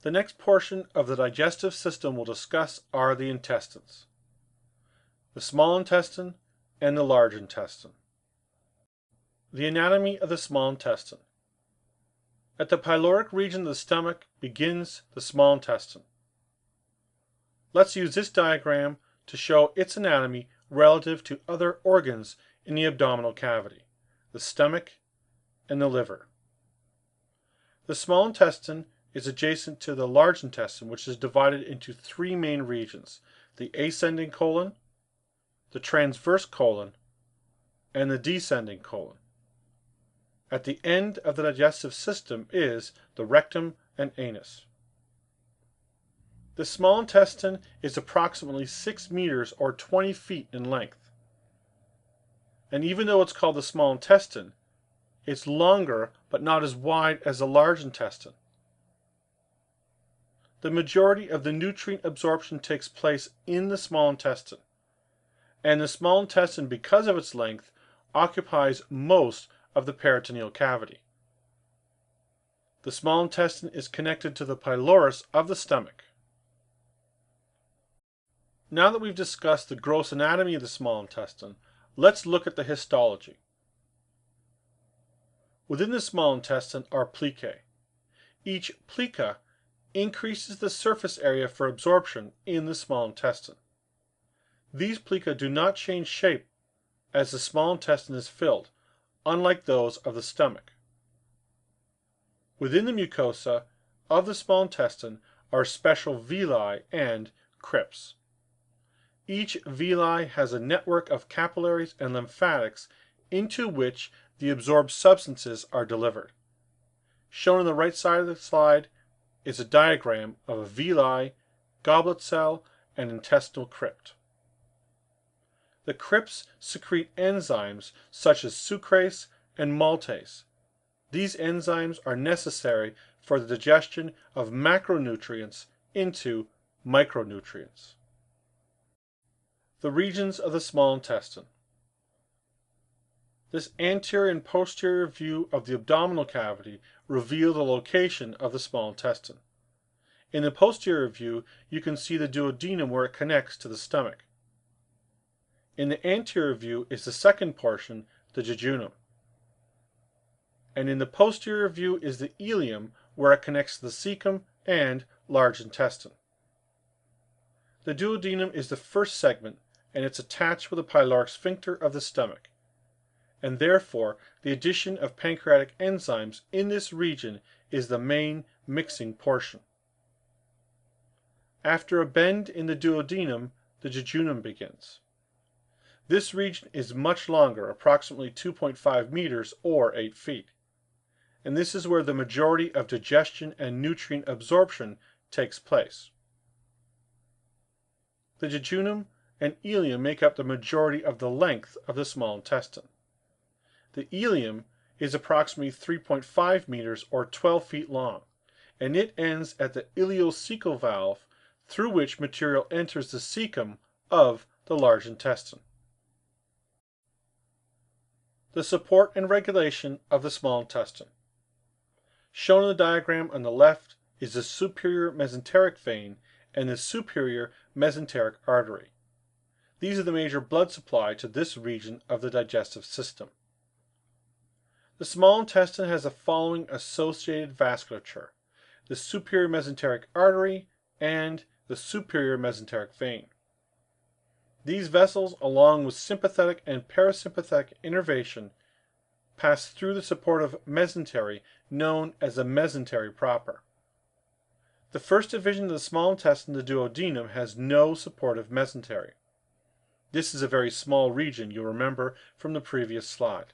The next portion of the digestive system we'll discuss are the intestines, the small intestine and the large intestine. The anatomy of the small intestine. At the pyloric region of the stomach begins the small intestine. Let's use this diagram to show its anatomy relative to other organs in the abdominal cavity, the stomach and the liver. The small intestine is adjacent to the large intestine, which is divided into three main regions: the ascending colon, the transverse colon, and the descending colon. At the end of the digestive system is the rectum and anus. The small intestine is approximately 6 meters or 20 feet in length. And even though it's called the small intestine, it's longer but not as wide as the large intestine. The majority of the nutrient absorption takes place in the small intestine, and the small intestine, because of its length, occupies most of the peritoneal cavity. The small intestine is connected to the pylorus of the stomach. Now that we've discussed the gross anatomy of the small intestine, let's look at the histology. Within the small intestine are plicae. Each plica increases the surface area for absorption in the small intestine. These plica do not change shape as the small intestine is filled, unlike those of the stomach. Within the mucosa of the small intestine are special villi and crypts. Each villi has a network of capillaries and lymphatics into which the absorbed substances are delivered. Shown on the right side of the slide is a diagram of a villi, goblet cell, and intestinal crypt. The crypts secrete enzymes such as sucrase and maltase. These enzymes are necessary for the digestion of macronutrients into micronutrients. The regions of the small intestine. This anterior and posterior view of the abdominal cavity reveal the location of the small intestine. In the posterior view, you can see the duodenum where it connects to the stomach. In the anterior view is the second portion, the jejunum. And in the posterior view is the ileum where it connects to the cecum and large intestine. The duodenum is the first segment, and it's attached with the pyloric sphincter of the stomach, and therefore the addition of pancreatic enzymes in this region is the main mixing portion. After a bend in the duodenum, the jejunum begins. This region is much longer, approximately 2.5 meters or 8 feet, and this is where the majority of digestion and nutrient absorption takes place. The jejunum and ileum make up the majority of the length of the small intestine. The ileum is approximately 3.5 meters or 12 feet long, and it ends at the ileocecal valve through which material enters the cecum of the large intestine. The support and regulation of the small intestine. Shown in the diagram on the left is the superior mesenteric vein and the superior mesenteric artery. These are the major blood supply to this region of the digestive system. The small intestine has the following associated vasculature: the superior mesenteric artery and the superior mesenteric vein. These vessels, along with sympathetic and parasympathetic innervation, pass through the supportive mesentery known as the mesentery proper. The first division of the small intestine, the duodenum, has no supportive mesentery. This is a very small region, you'll remember from the previous slide.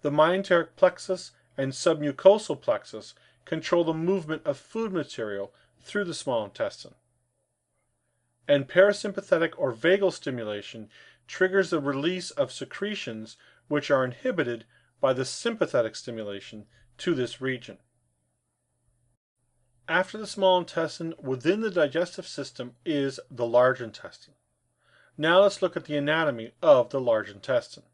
The myenteric plexus and submucosal plexus control the movement of food material through the small intestine. And parasympathetic or vagal stimulation triggers the release of secretions which are inhibited by the sympathetic stimulation to this region. After the small intestine, within the digestive system is the large intestine. Now let's look at the anatomy of the large intestine.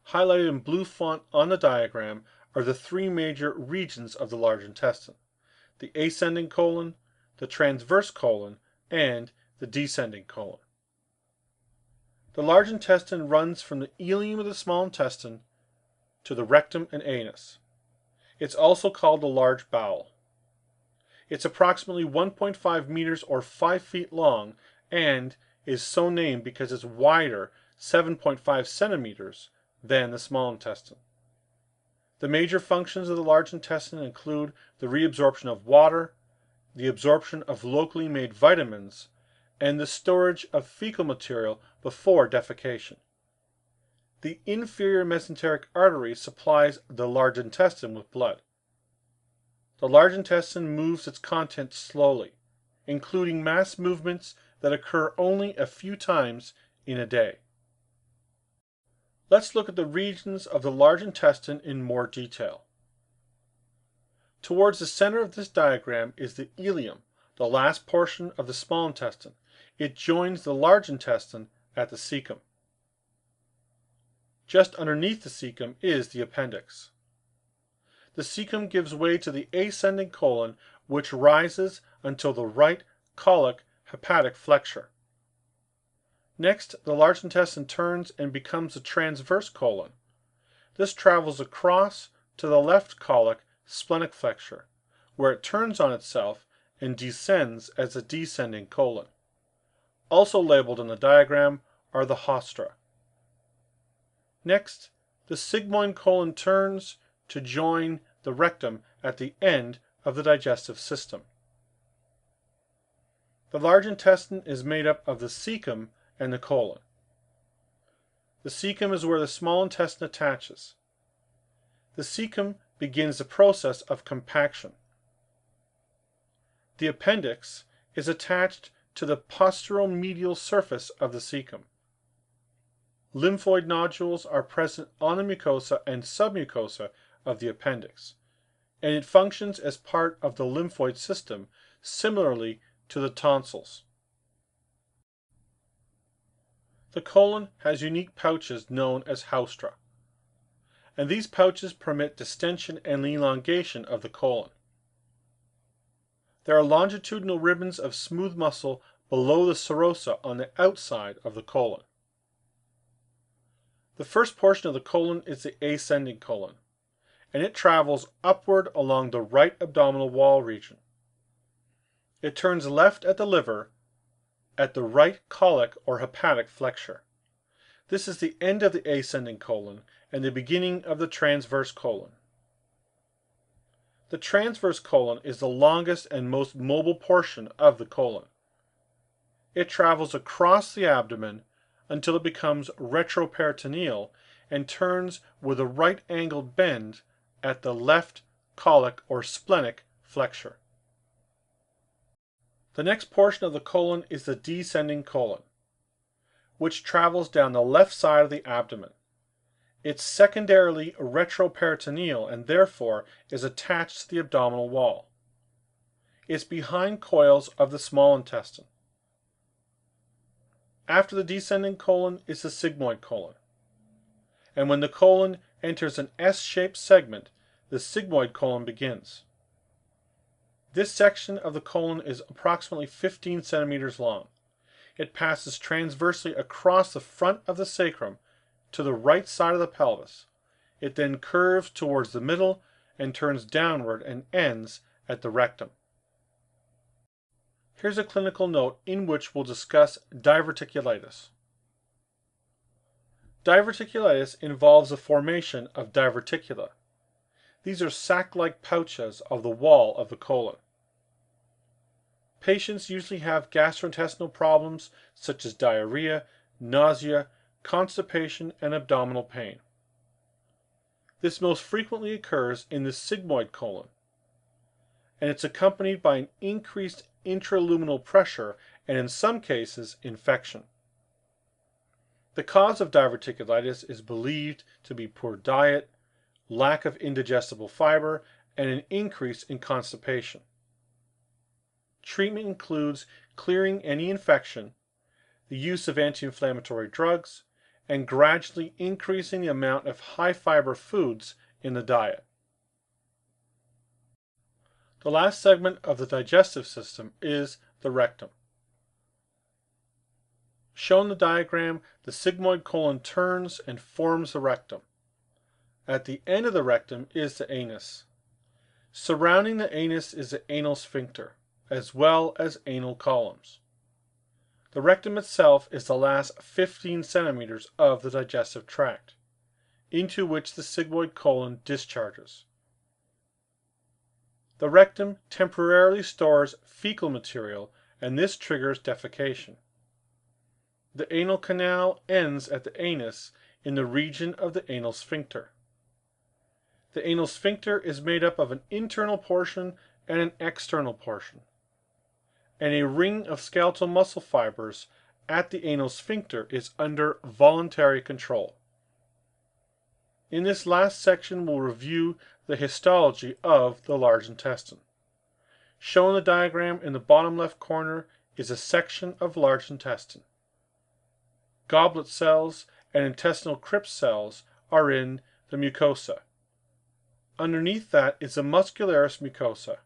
Highlighted in blue font on the diagram are the three major regions of the large intestine: the ascending colon, the transverse colon, and the descending colon. The large intestine runs from the ileum of the small intestine to the rectum and anus. It's also called the large bowel. It's approximately 1.5 meters or 5 feet long and is so named because it's wider 7.5 centimeters than the small intestine. The major functions of the large intestine include the reabsorption of water, the absorption of locally made vitamins, and the storage of fecal material before defecation. The inferior mesenteric artery supplies the large intestine with blood. The large intestine moves its contents slowly, including mass movements that occur only a few times in a day. Let's look at the regions of the large intestine in more detail. Towards the center of this diagram is the ileum, the last portion of the small intestine. It joins the large intestine at the cecum. Just underneath the cecum is the appendix. The cecum gives way to the ascending colon, which rises until the right colic hepatic flexure. Next, the large intestine turns and becomes the transverse colon. This travels across to the left colic splenic flexure, where it turns on itself and descends as a descending colon. Also labeled in the diagram are the haustra. Next, the sigmoid colon turns to join the rectum at the end of the digestive system. The large intestine is made up of the cecum and the colon. The cecum is where the small intestine attaches. The cecum begins the process of compaction. The appendix is attached to the posteromedial surface of the cecum. Lymphoid nodules are present on the mucosa and submucosa of the appendix, and it functions as part of the lymphoid system, similarly to the tonsils. The colon has unique pouches known as haustra, and these pouches permit distension and elongation of the colon. There are longitudinal ribbons of smooth muscle below the serosa on the outside of the colon. The first portion of the colon is the ascending colon, and it travels upward along the right abdominal wall region. It turns left at the liver at the right colic or hepatic flexure. This is the end of the ascending colon and the beginning of the transverse colon. The transverse colon is the longest and most mobile portion of the colon. It travels across the abdomen until it becomes retroperitoneal and turns with a right-angled bend at the left colic or splenic flexure. The next portion of the colon is the descending colon, which travels down the left side of the abdomen. It's secondarily retroperitoneal and therefore is attached to the abdominal wall. It's behind coils of the small intestine. After the descending colon is the sigmoid colon, and when the colon enters an S-shaped segment, the sigmoid colon begins. This section of the colon is approximately 15 centimeters long. It passes transversely across the front of the sacrum to the right side of the pelvis. It then curves towards the middle and turns downward and ends at the rectum. Here's a clinical note in which we'll discuss diverticulitis. Diverticulitis involves the formation of diverticula. These are sac-like pouches of the wall of the colon. Patients usually have gastrointestinal problems such as diarrhea, nausea, constipation, and abdominal pain. This most frequently occurs in the sigmoid colon, and it's accompanied by an increased intraluminal pressure and, in some cases, infection. The cause of diverticulitis is believed to be poor diet, lack of indigestible fiber, and an increase in constipation. Treatment includes clearing any infection, the use of anti-inflammatory drugs, and gradually increasing the amount of high-fiber foods in the diet. The last segment of the digestive system is the rectum. Shown in the diagram, the sigmoid colon turns and forms the rectum. At the end of the rectum is the anus. Surrounding the anus is the anal sphincter, as well as anal columns. The rectum itself is the last 15 centimeters of the digestive tract, into which the sigmoid colon discharges. The rectum temporarily stores fecal material, and this triggers defecation. The anal canal ends at the anus in the region of the anal sphincter. The anal sphincter is made up of an internal portion and an external portion, and a ring of skeletal muscle fibers at the anal sphincter is under voluntary control. In this last section, we'll review the histology of the large intestine. Shown in the diagram in the bottom left corner is a section of large intestine. Goblet cells and intestinal crypt cells are in the mucosa. Underneath that is the muscularis mucosa,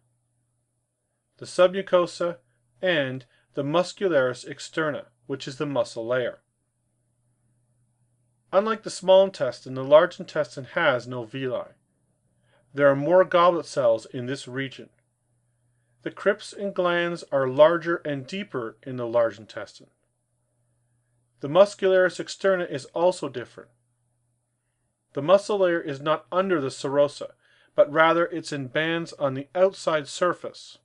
the submucosa, and the muscularis externa, which is the muscle layer. Unlike the small intestine, the large intestine has no villi. There are more goblet cells in this region. The crypts and glands are larger and deeper in the large intestine. The muscularis externa is also different. The muscle layer is not under the serosa, but rather it's in bands on the outside surface.